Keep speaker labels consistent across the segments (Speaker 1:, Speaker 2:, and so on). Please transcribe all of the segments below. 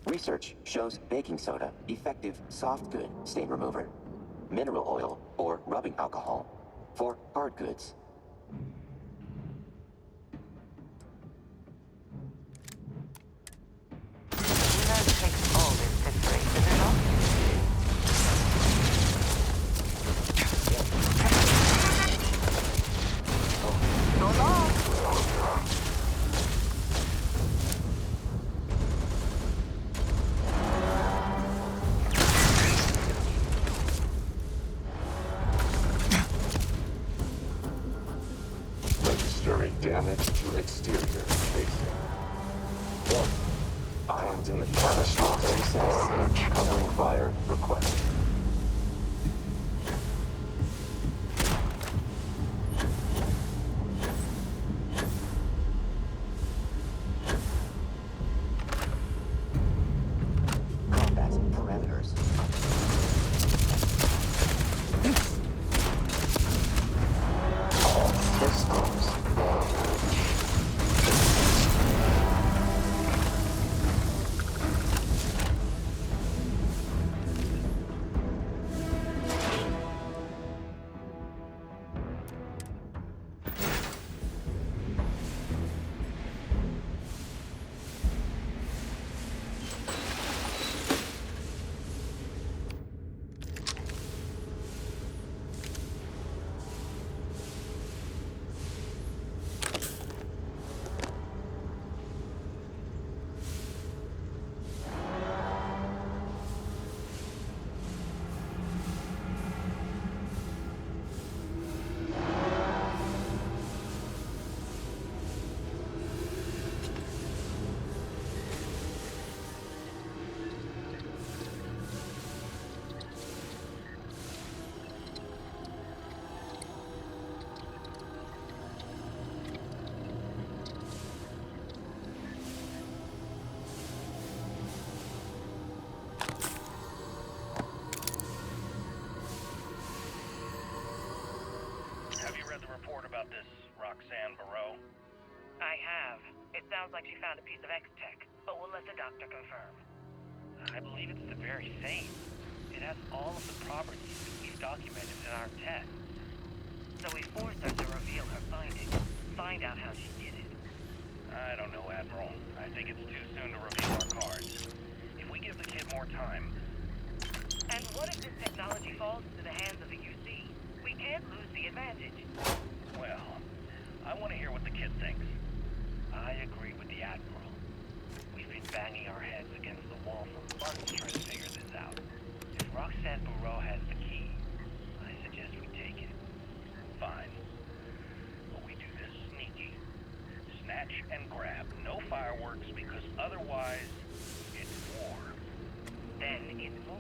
Speaker 1: Research shows baking soda, effective soft good stain remover. Mineral oil or rubbing alcohol for hard goods.
Speaker 2: Damage to exterior casing. I am doing catastrophic success. Covering fire request.
Speaker 1: Combat parameters.
Speaker 2: All systems.
Speaker 3: I have. It sounds like she found a piece of X-Tech, but we'll let the doctor confirm.
Speaker 4: I believe it's the very same. It has all of the properties that we've documented in our tests.
Speaker 3: So we force her to reveal her findings. Find out how she did it.
Speaker 4: I don't know, Admiral. I think it's too soon to reveal our cards. If we give the kid more time...
Speaker 3: And what if this technology falls into the hands of the UC? We can't lose the advantage.
Speaker 4: Well, I want to hear what the kid thinks. I agree with the Admiral. We've been banging our heads against the wall for months trying to figure this out. If Roxanne Bureau has the key, I suggest we take it. Fine. But we do this sneaky. Snatch and grab. No fireworks, because otherwise, it's war.
Speaker 3: Then it's more.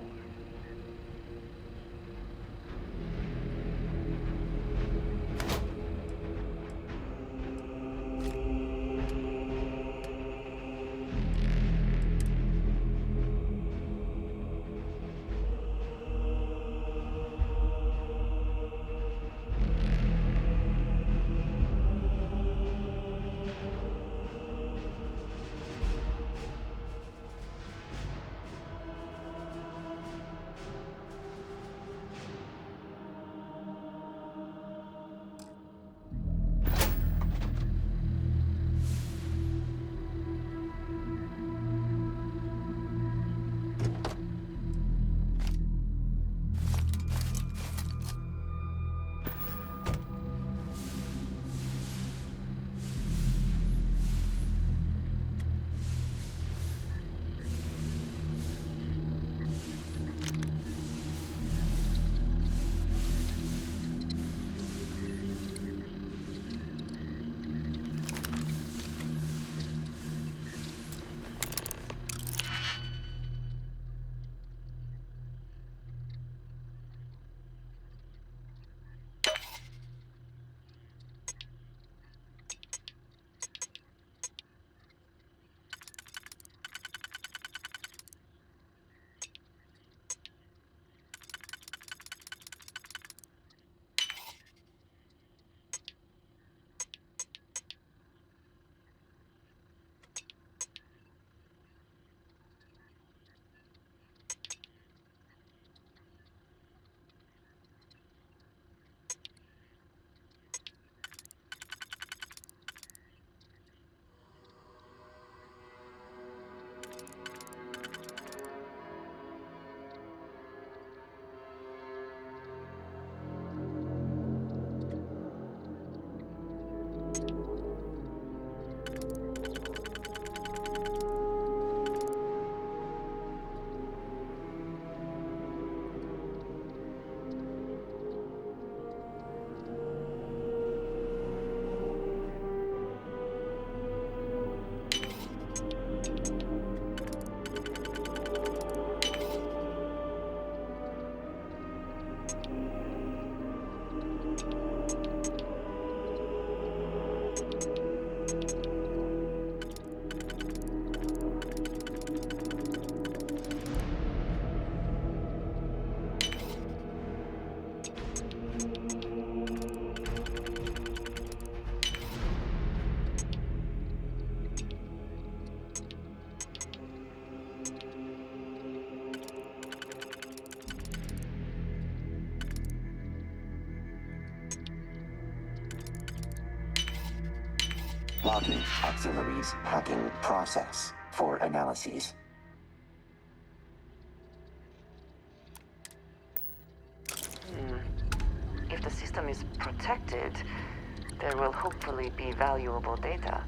Speaker 1: Logging auxiliaries hacking process for analyses.
Speaker 5: If the system is protected, there will hopefully be valuable data.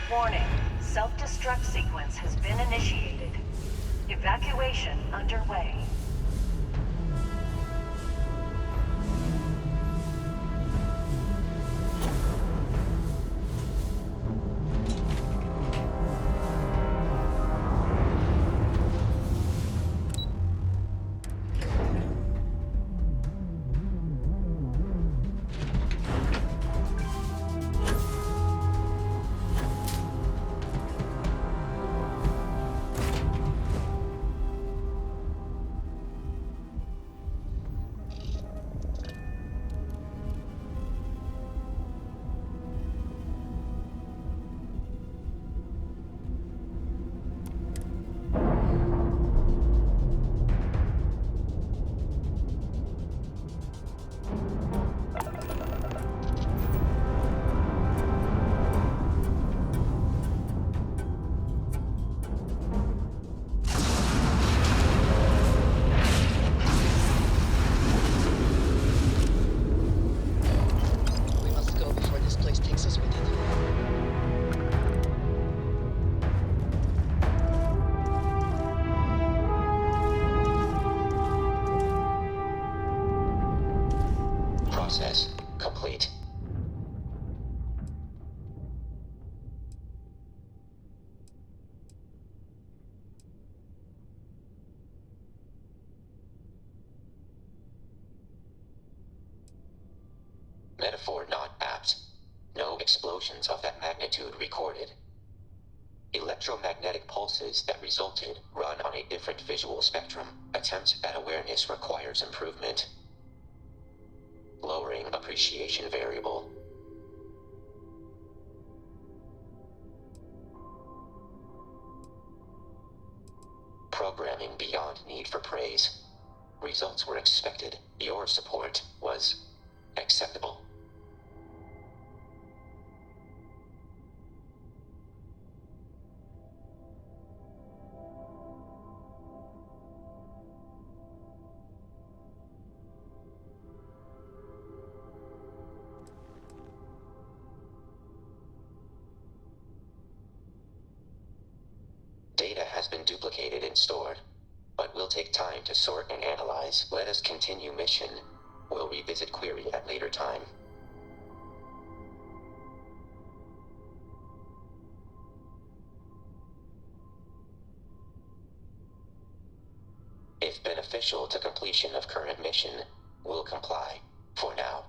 Speaker 5: Warning, self-destruct sequence has been initiated. Evacuation underway.
Speaker 1: Process complete. Metaphor not apt. No explosions of that magnitude recorded. Electromagnetic pulses that resulted run on a different visual spectrum. Attempt at awareness requires improvement. Lowering appreciation variable. Programming beyond need for praise. results were expected. Your support was acceptable. Data has been duplicated and stored, but will take time to sort and analyze. Let us continue mission. We'll revisit query at later time. If beneficial to completion of current mission, we'll comply for now.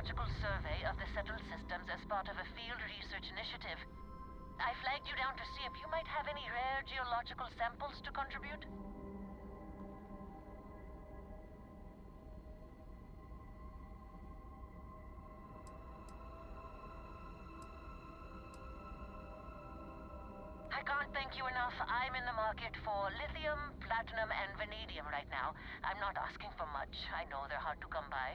Speaker 3: geological survey of the settled systems as part of a field research initiative. I flagged you down to see if you might have any rare geological samples to contribute. I can't thank you enough. I'm in the market for lithium, platinum, and vanadium right now. I'm not asking for much. I know they're hard to come by.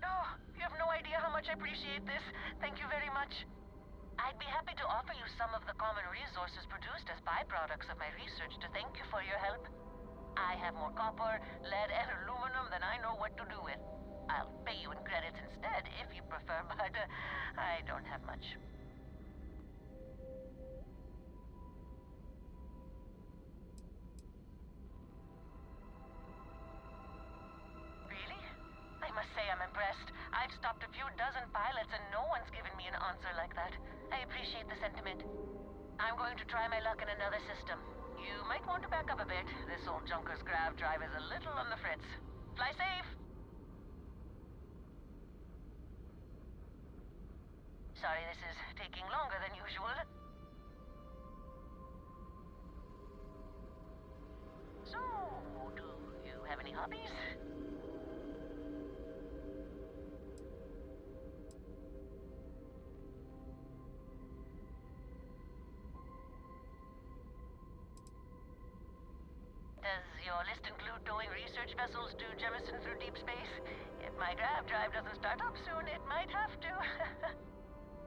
Speaker 3: Oh, you have no idea how much I appreciate this. Thank you very much. I'd be happy to offer you some of the common resources produced as byproducts of my research to thank you for your help. I have more copper, lead, and aluminum than I know what to do with. I'll pay you in credits instead, if you prefer, but I don't have much. Really? I must say I'm impressed. I've stopped a few dozen pilots and no one's given me an answer like that. I appreciate the sentiment. I'm going to try my luck in another system. You might want to back up a bit. This old junker's grav drive is a little on the fritz. Fly safe! Sorry this is taking longer than usual. So, hobbies? Does your list include towing research vessels to Jemison through deep space? If my grav drive doesn't start up soon, it might have to.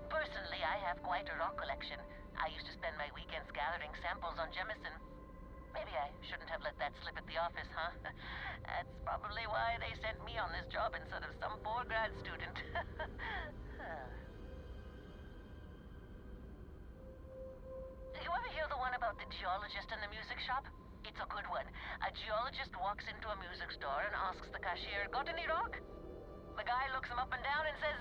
Speaker 3: Personally, I have quite a rock collection. I used to spend my weekends gathering samples on Jemison. Maybe I shouldn't have let that slip at the office, huh? That's probably why they sent me on this job instead of some poor grad student. You ever hear the one about the geologist in the music shop? It's a good one. A geologist walks into a music store and asks the cashier, "Got any rock?" The guy looks him up and down and says,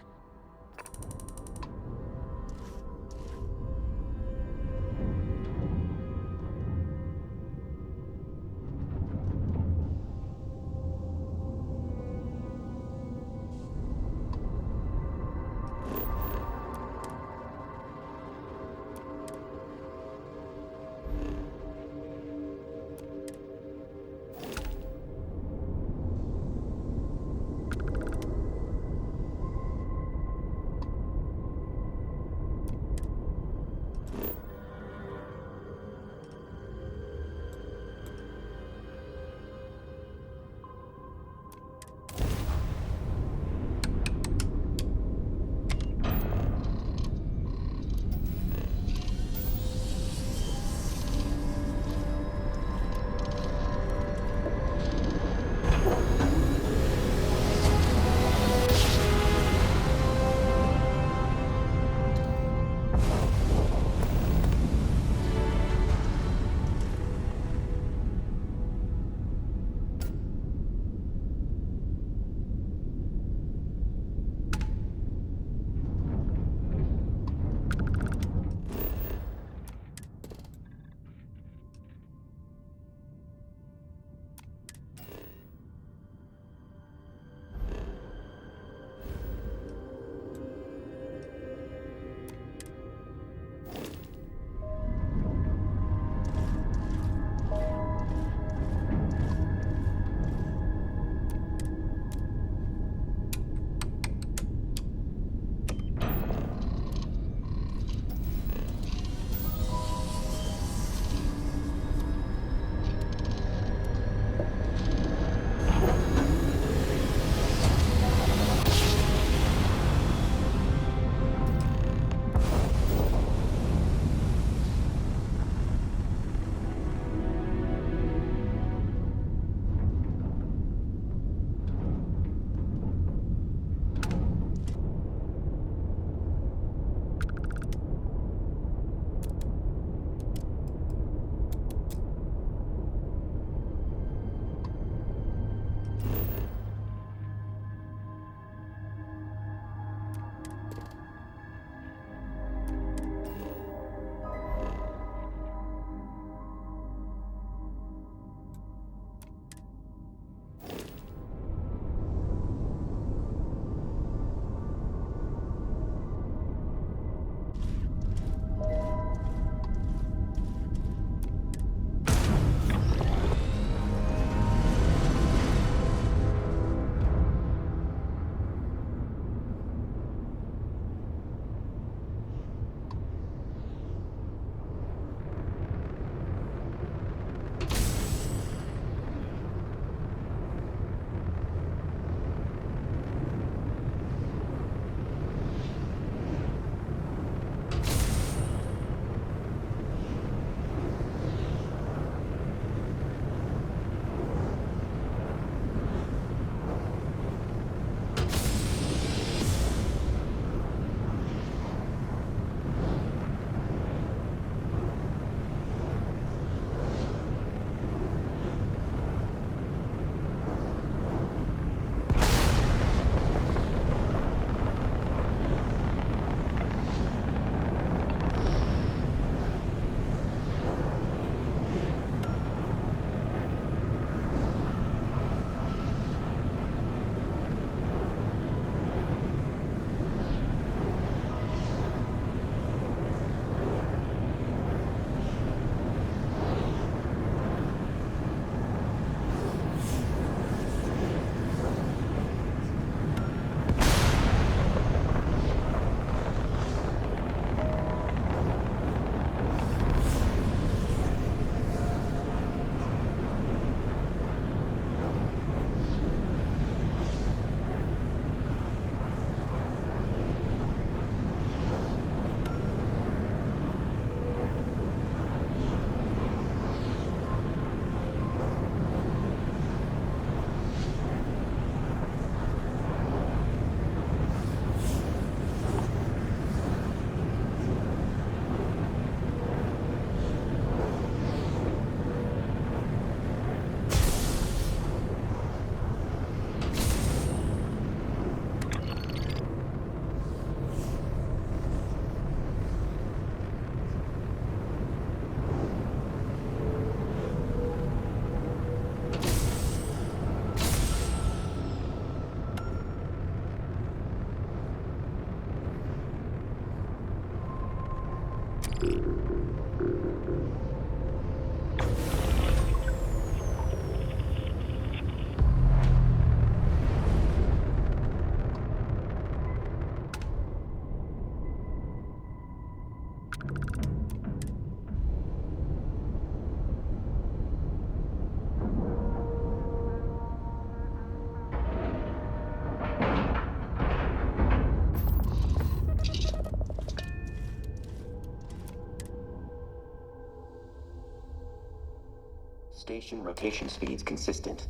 Speaker 1: Station rotation speeds consistent.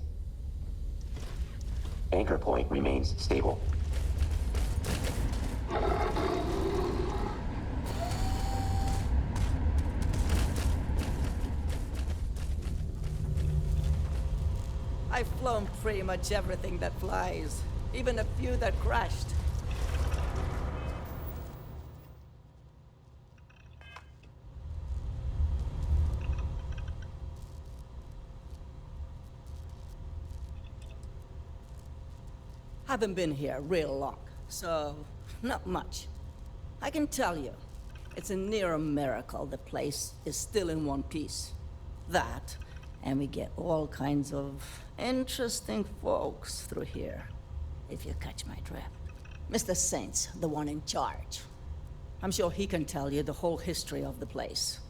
Speaker 1: Anchor point remains stable.
Speaker 6: I've flown pretty much everything that flies, even a few that crashed. Haven't been here real long, so not much. I can tell you, it's a near a miracle the place is still in one piece. That, and we get all kinds of interesting folks through here, if you catch my drift. Mr. Saint's the one in charge. I'm sure he can tell you the whole history of the place.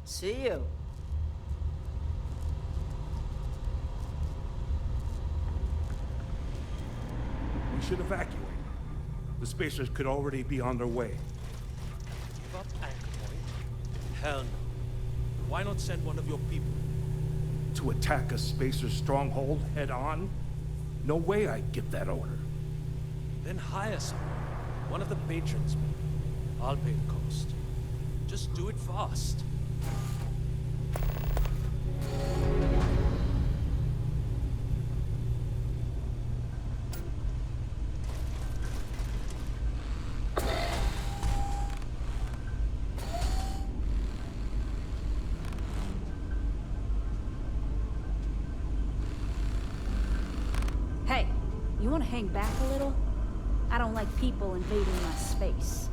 Speaker 6: See you.
Speaker 7: We should evacuate. The spacers could already be on their way.
Speaker 8: Give up anchor point? Hell no. Why not send one of your people?
Speaker 7: To attack a spacer stronghold head on? No way I'd get that order.
Speaker 8: Then hire someone. One of the patrons, maybe. I'll pay the cost. Just do it fast.
Speaker 9: Hey, you want to hang back a little? I don't like people invading my space.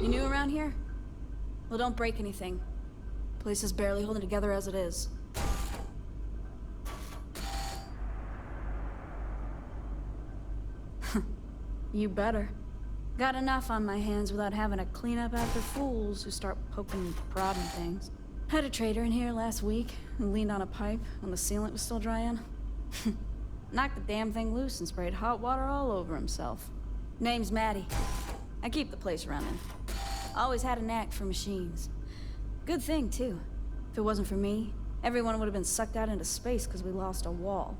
Speaker 9: You new around here? Well, don't break anything. Place is barely holding together as it is. You better. Got enough on my hands without having to clean up after fools who start poking and prodding things. Had a trader in here last week who leaned on a pipe when the sealant was still drying. Knocked the damn thing loose and sprayed hot water all over himself. Name's Maddie. I keep the place running. Always had a knack for machines. Good thing, too. If it wasn't for me, everyone would have been sucked out into space because we lost a wall.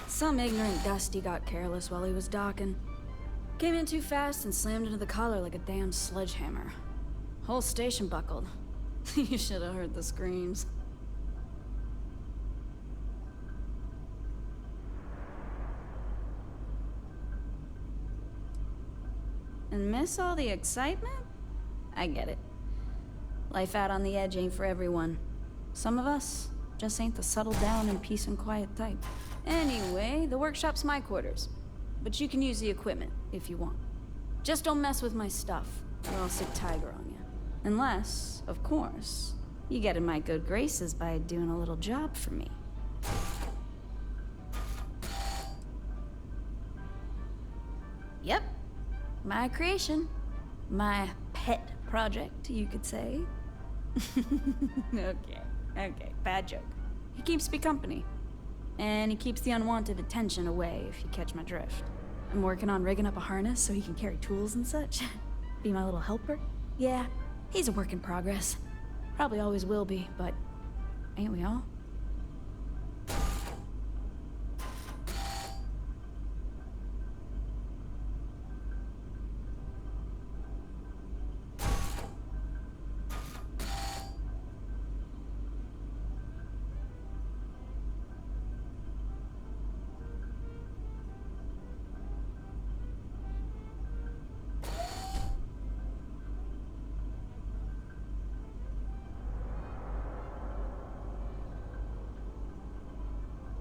Speaker 9: Some ignorant dusty got careless while he was docking. Came in too fast and slammed into the collar like a damn sledgehammer. Whole station buckled. You should have heard the screams. And miss all the excitement? I get it. Life out on the edge ain't for everyone. Some of us just ain't the settle down in peace and quiet type. Anyway, the workshop's my quarters. but you can use the equipment if you want. Just don't mess with my stuff, or I'll sick tiger on you. Unless, of course, you get in my good graces by doing a little job for me. Yep. My creation. My pet project, you could say. Okay, bad joke. He keeps me company. And he keeps the unwanted attention away, if you catch my drift. I'm working on rigging up a harness so he can carry tools and such. Be my little helper. Yeah, he's a work in progress. Probably always will be, but ain't we all?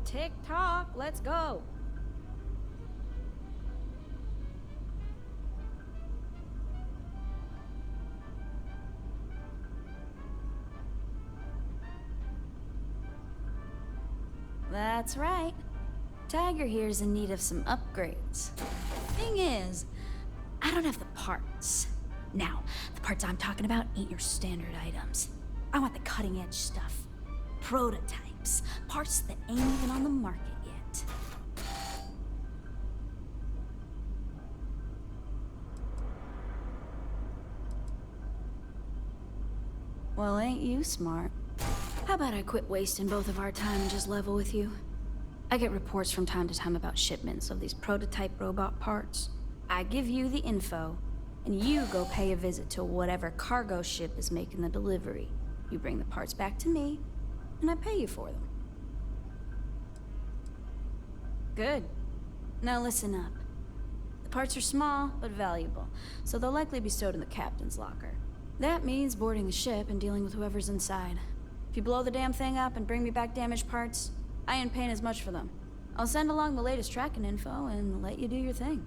Speaker 9: Tick-tock, let's go. That's right. Tiger here's in need of some upgrades. Thing is, I don't have the parts. Now, the parts I'm talking about ain't your standard items. I want the cutting-edge stuff. Prototypes. Parts that ain't even on the market yet. Well, ain't you smart? How about I quit wasting both of our time and just level with you? I get reports from time to time about shipments of these prototype robot parts. I give you the info, and you go pay a visit to whatever cargo ship is making the delivery. You bring the parts back to me, and I pay you for them. Good. Now listen up. The parts are small, but valuable, so they'll likely be stowed in the captain's locker. That means boarding the ship and dealing with whoever's inside. If you blow the damn thing up and bring me back damaged parts, I ain't paying as much for them. I'll send along the latest tracking info and let you do your thing.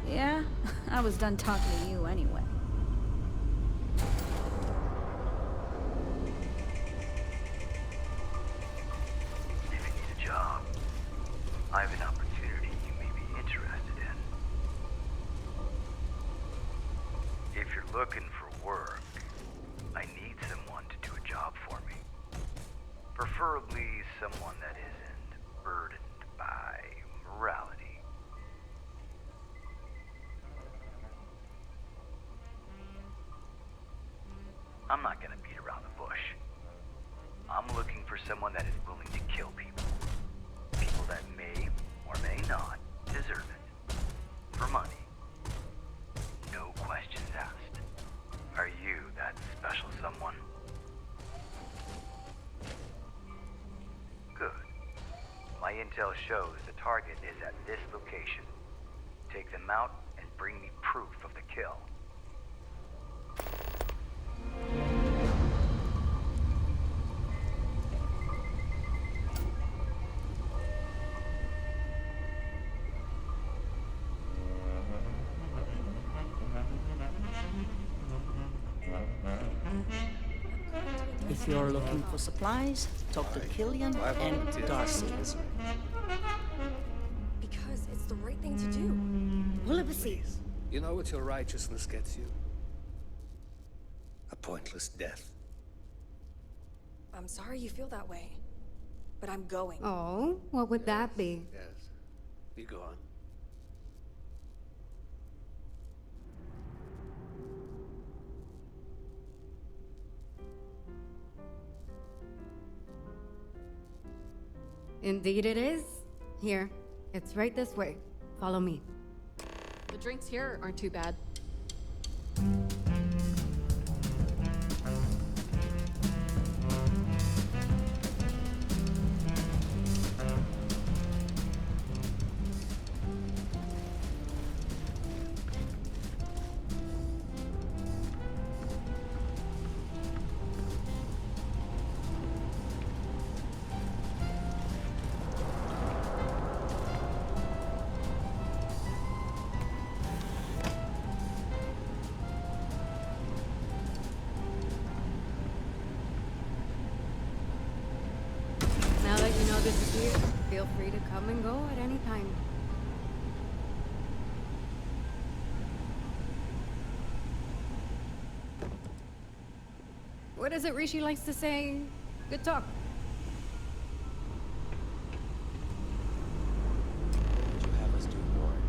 Speaker 9: Yeah, I was done talking to you anyway.
Speaker 10: If you need a job, I have an opportunity you may be interested in. If you're looking for work, I need someone to do a job for me. Preferably someone that isn't burdened by morality. I'm not gonna beat around the bush. I'm looking for someone that is willing to kill people. People that may or may not deserve it. For money. No questions asked. Are you that special someone? Good. My intel shows the target is at this location. Take them out and bring me proof of the kill.
Speaker 6: If you're looking for supplies, talk to Killian and Darcy.
Speaker 11: Because it's the right thing to do. Pull up a seat.
Speaker 12: You know what your righteousness gets you? A pointless death.
Speaker 11: I'm sorry you feel that way, but I'm going.
Speaker 13: Oh, what would that be?
Speaker 12: Yes. You go on.
Speaker 13: Indeed it is. Here, it's right this way. Follow me.
Speaker 14: The drinks here aren't too bad.
Speaker 13: disappear, feel free to come and go at any time. What is it Rishi likes to say? Good talk.
Speaker 15: What would you have us do, Warren?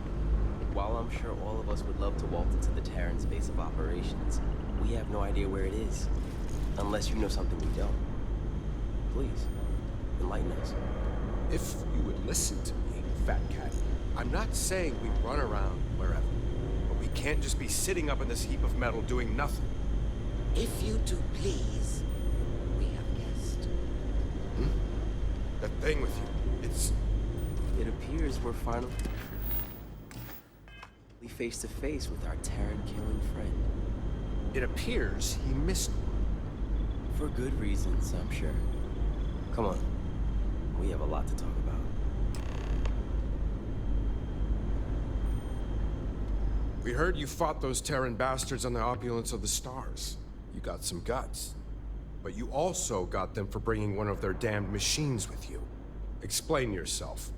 Speaker 15: While I'm sure all of us would love to walk into the Terran's base of operations, we have no idea where it is. Unless you know something we don't. Please, enlighten us.
Speaker 16: If you would listen to me, Fat Cat, I'm not saying we run around wherever. But we can't just be sitting up in this heap of metal doing nothing.
Speaker 17: If you do please, we have guessed.
Speaker 16: That thing with you, it's...
Speaker 15: It appears we're finally face to face with our Terran-killing friend.
Speaker 16: It appears he missed one.
Speaker 15: For good reasons, I'm sure. Come on. We have a lot to talk about.
Speaker 16: We heard you fought those Terran bastards on the opulence of the stars. You got some guts. But you also got them for bringing one of their damned machines with you. Explain yourself.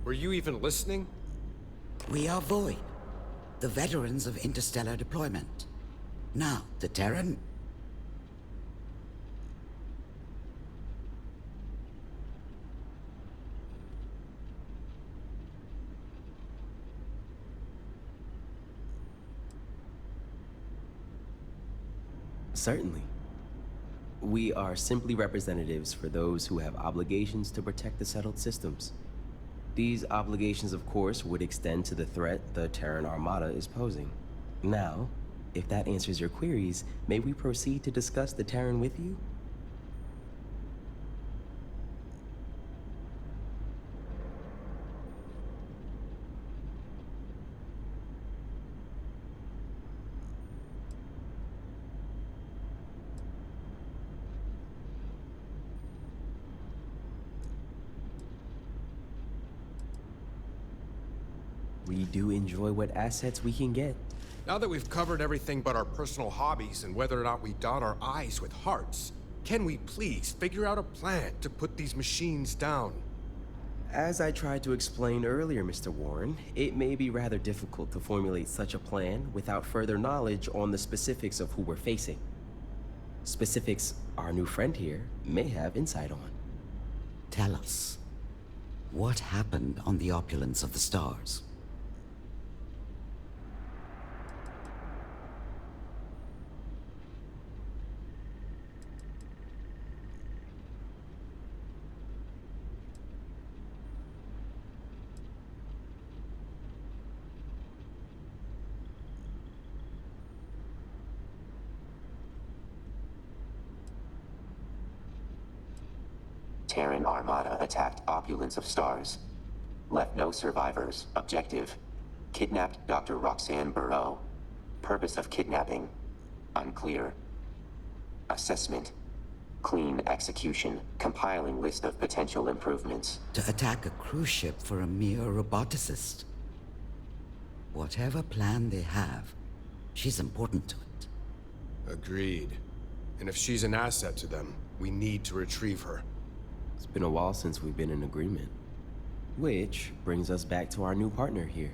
Speaker 16: Were you even listening?
Speaker 17: We are Void, the veterans of interstellar deployment. Now, the Terran...
Speaker 15: Certainly. We are simply representatives for those who have obligations to protect the settled systems. These obligations, of course, would extend to the threat the Terran Armada is posing. Now, if that answers your queries, may we proceed to discuss the Terran with you? We do enjoy what assets we can get.
Speaker 16: Now that we've covered everything but our personal hobbies and whether or not we dot our I's with hearts, can we please figure out a plan to put these machines down?
Speaker 15: As I tried to explain earlier, Mr. Warren, it may be rather difficult to formulate such a plan without further knowledge on the specifics of who we're facing. Specifics our new friend here may have insight on.
Speaker 17: Tell us, what happened on the opulence of the stars?
Speaker 1: Terran Armada attacked Opulence of Stars. Left no survivors. Objective: kidnapped Dr. Roxanne Burrow. Purpose of kidnapping: unclear. Assessment: clean execution. Compiling list of potential improvements.
Speaker 17: To attack a cruise ship for a mere roboticist. Whatever plan they have, she's important to it.
Speaker 16: Agreed. And if she's an asset to them, we need to retrieve her.
Speaker 15: It's been a while since we've been in agreement. Which brings us back to our new partner here.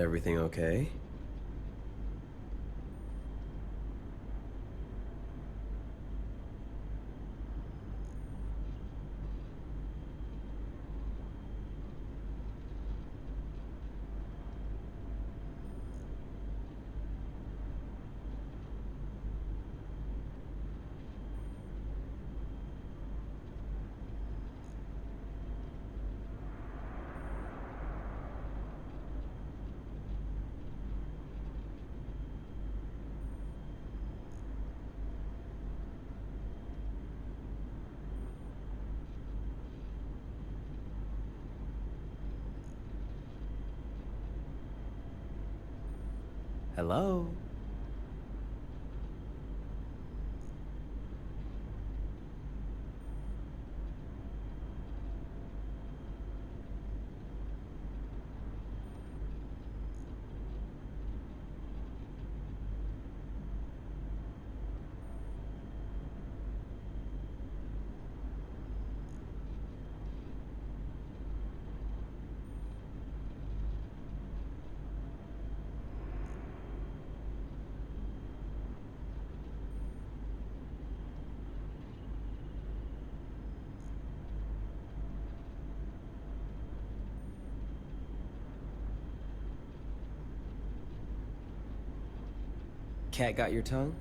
Speaker 15: Everything okay? Hello? Cat got your tongue?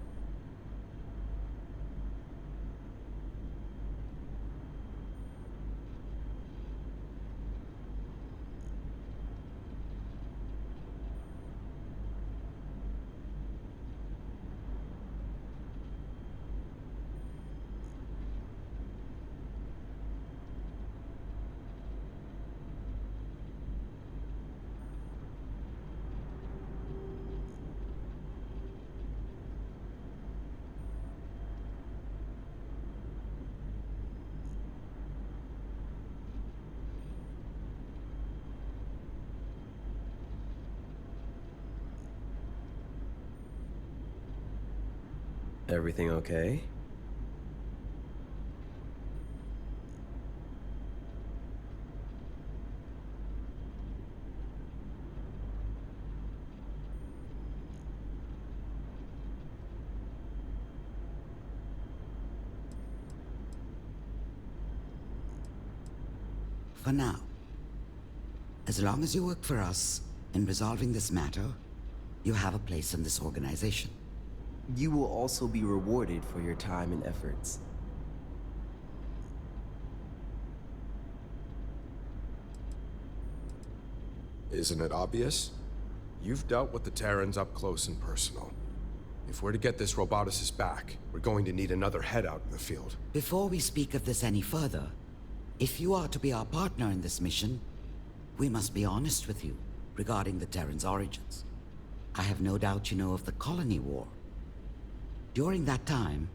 Speaker 15: Everything okay?
Speaker 17: For now. As long as you work for us in resolving this matter, you have a place in this organization.
Speaker 15: You will also be rewarded for your time and efforts.
Speaker 16: Isn't it obvious? You've dealt with the Terrans up close and personal. If we're to get this roboticist back, we're going to need another head out in the field.
Speaker 17: Before we speak of this any further, if you are to be our partner in this mission, we must be honest with you regarding the Terrans' origins. I have no doubt you know of the Colony War. During that time,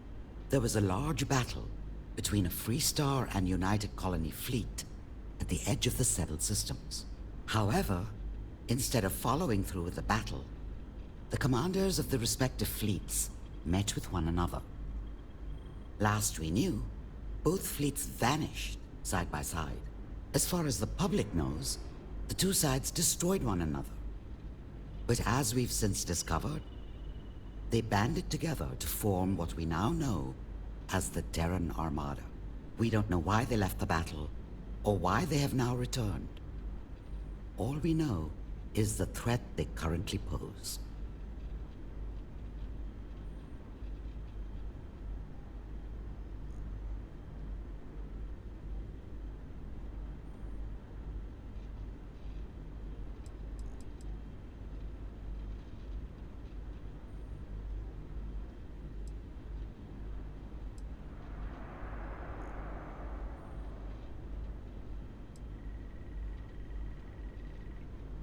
Speaker 17: there was a large battle between a Freestar and United Colony fleet at the edge of the settled systems. However, instead of following through with the battle, the commanders of the respective fleets met with one another. Last we knew, both fleets vanished side by side. As far as the public knows, the two sides destroyed one another. But as we've since discovered, they banded together to form what we now know as the Terran Armada. We don't know why they left the battle, or why they have now returned. All we know is the threat they currently pose.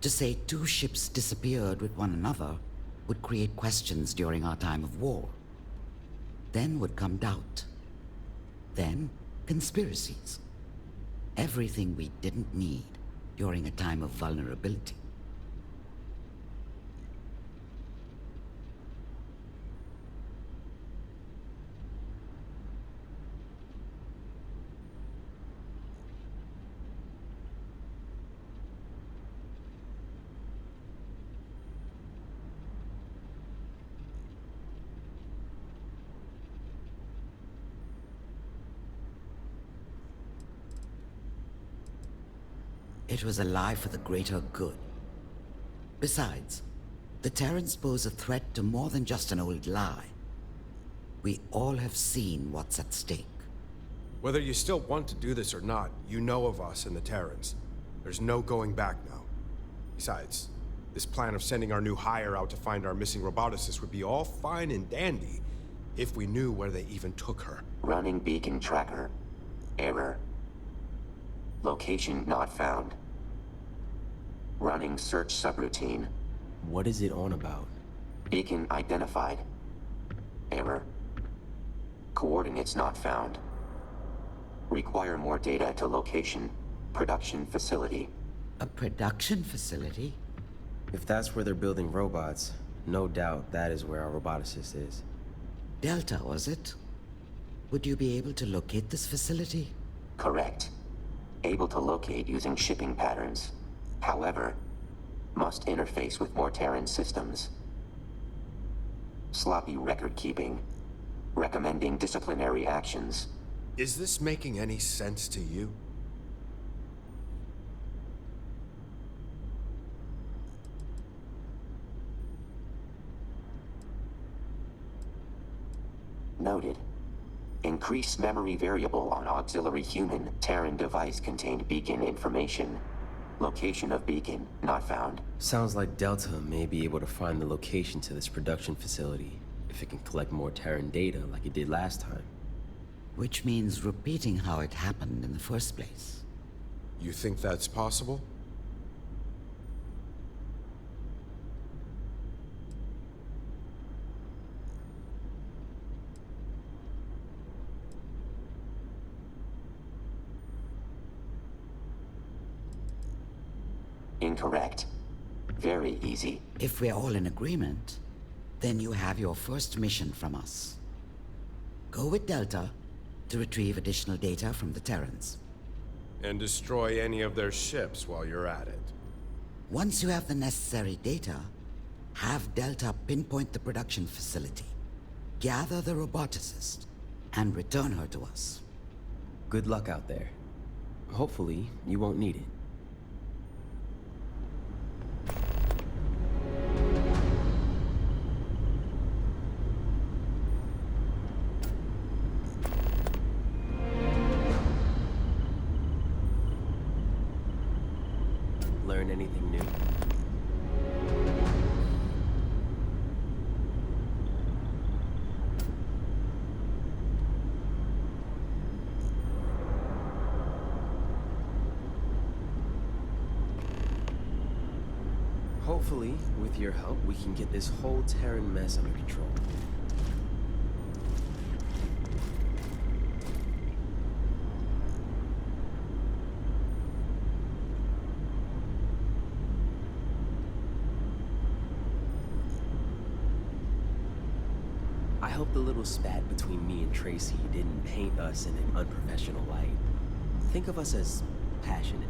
Speaker 17: To say two ships disappeared with one another would create questions during our time of war. Then would come doubt. Then, conspiracies. Everything we didn't need during a time of vulnerability. It was a lie for the greater good. Besides, the Terrans pose a threat to more than just an old lie. We all have seen what's at stake.
Speaker 16: Whether you still want to do this or not, you know of us and the Terrans. There's no going back now. Besides, this plan of sending our new hire out to find our missing roboticist would be all fine and dandy if we knew where they even took her.
Speaker 1: Running beacon tracker. Error. Location not found. Running search subroutine.
Speaker 15: What is it on about?
Speaker 1: Beacon identified. Error. Coordinates not found. Require more data to location. Production facility.
Speaker 17: A production facility?
Speaker 15: If that's where they're building robots, no doubt that is where our roboticist is.
Speaker 17: Delta, was it? Would you be able to locate this facility?
Speaker 1: Correct. Able to locate using shipping patterns. However, must interface with more Terran systems. Sloppy record keeping. Recommending disciplinary actions.
Speaker 16: Is this making any sense to you?
Speaker 1: Noted. Increase memory variable on auxiliary human Terran device contained beacon information. Location of beacon not found.
Speaker 15: Sounds like Delta may be able to find the location to this production facility if it can collect more Terran data like it did last time.
Speaker 17: Which means repeating how it happened in the first place.
Speaker 16: You think that's possible?
Speaker 1: Incorrect. Very easy.
Speaker 17: If we're all in agreement, then you have your first mission from us. Go with Delta to retrieve additional data from the Terrans.
Speaker 16: And destroy any of their ships while you're at it.
Speaker 17: Once you have the necessary data, have Delta pinpoint the production facility, gather the roboticist, and return her to us.
Speaker 15: Good luck out there. Hopefully, you won't need it. Learn anything new? Hopefully, with your help, we can get this whole Terran mess under control. I hope the little spat between me and Tracy didn't paint us in an unprofessional light. Think of us as passionate,